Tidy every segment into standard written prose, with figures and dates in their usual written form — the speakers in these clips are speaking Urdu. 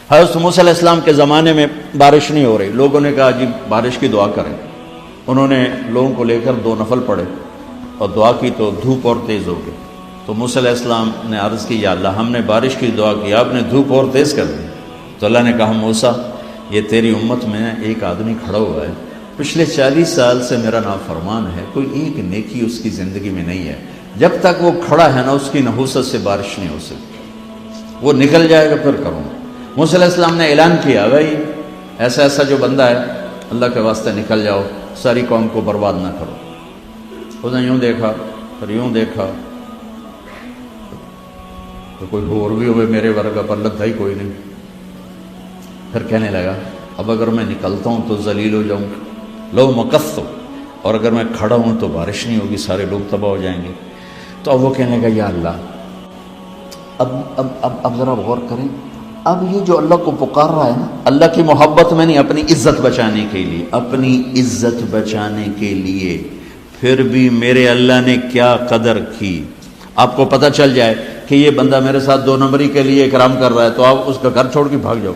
حضرت موسیٰ علیہ السلام کے زمانے میں بارش نہیں ہو رہی، لوگوں نے کہا جی بارش کی دعا کریں. انہوں نے لوگوں کو لے کر 2 نفل پڑھے اور دعا کی تو دھوپ اور تیز ہو گئی. تو موسیٰ علیہ السلام نے عرض کی یا اللہ ہم نے بارش کی دعا کی، آپ نے دھوپ اور تیز کر دی. تو اللہ نے کہا موسیٰ یہ تیری امت میں ایک آدمی کھڑا ہوا ہے، پچھلے 40 سال سے میرا نافرمان ہے، کوئی ایک نیکی اس کی زندگی میں نہیں ہے، جب تک وہ کھڑا ہے نا اس کی نحوست سے بارش نہیں ہو سکتی، وہ نکل جائے گا پھر کروں. موسیٰ علیہ السلام نے اعلان کیا بھائی ایسا جو بندہ ہے اللہ کے واسطے نکل جاؤ، ساری قوم کو برباد نہ کرو. اس نے یوں دیکھا پھر یوں دیکھا تو کوئی اور بھی ہوئے میرے ورگا، پر لگتا ہی کوئی نہیں. پھر کہنے لگا اب اگر میں نکلتا ہوں تو ذلیل ہو جاؤں، لو مکث، اور اگر میں کھڑا ہوں تو بارش نہیں ہوگی، سارے لوگ تباہ ہو جائیں گے. تو اب وہ کہنے لگا یا اللہ اب ذرا غور کریں، اب یہ جو اللہ کو پکار رہا ہے نا اللہ کی محبت میں نہیں، اپنی عزت بچانے کے لیے، اپنی عزت بچانے کے لیے، پھر بھی میرے اللہ نے کیا قدر کی. آپ کو پتہ چل جائے کہ یہ بندہ میرے ساتھ 2 نمبری کے لیے اکرام کر رہا ہے تو آپ اس کا گھر چھوڑ کے بھاگ جاؤ.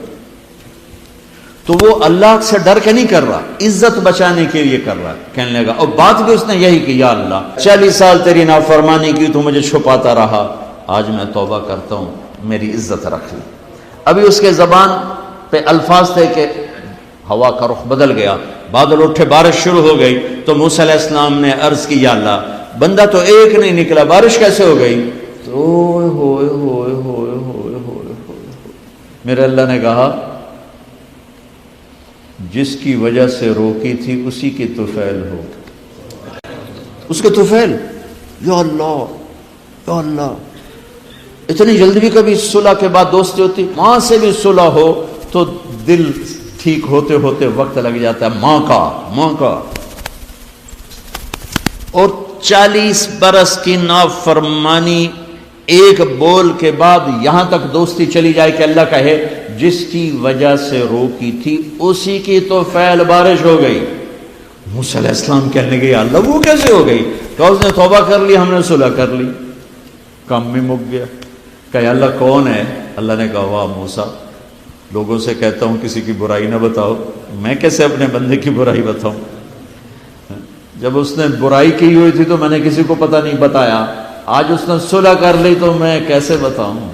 تو وہ اللہ سے ڈر کے نہیں کر رہا، عزت بچانے کے لیے کر رہا ہے. کہنے لگا اور بات بھی اس نے یہی کی یا اللہ 40 سال تیری نافرمانی کی تو مجھے چھپاتا رہا، آج میں توبہ کرتا ہوں، میری عزت رکھ لی. ابھی اس کے زبان پہ الفاظ تھے کہ ہوا کا رخ بدل گیا، بادل اٹھے، بارش شروع ہو گئی. تو موسیٰ علیہ السلام نے عرض کی یا اللہ بندہ تو ایک نہیں نکلا، بارش کیسے ہو گئی؟ تو ہوئے میرے اللہ نے کہا جس کی وجہ سے روکی تھی اسی کی طفیل ہو، اس کے طفیل. یا اللہ یا اللہ، اتنی جلدی بھی کبھی صلح کے بعد دوستی ہوتی؟ ماں سے بھی صلح ہو تو دل ٹھیک ہوتے ہوتے وقت لگ جاتا ہے، ماں کا. اور 40 برس کی نافرمانی ایک بول کے بعد یہاں تک دوستی چلی جائے کہ اللہ کہے جس کی وجہ سے روکی تھی اسی کی تو فعل بارش ہو گئی. موسیٰ علیہ السلام کہنے لگے یا اللہ وہ کیسے ہو گئی؟ کہ اس نے توبہ کر لی، ہم نے صلح کر لی، کام بھی مک گیا. کہ اللہ کون ہے؟ اللہ نے کہا واہ موسیٰ، لوگوں سے کہتا ہوں کسی کی برائی نہ بتاؤ، میں کیسے اپنے بندے کی برائی بتاؤں؟ جب اس نے برائی کی ہوئی تھی تو میں نے کسی کو پتہ نہیں بتایا، آج اس نے صلح کر لی تو میں کیسے بتاؤں؟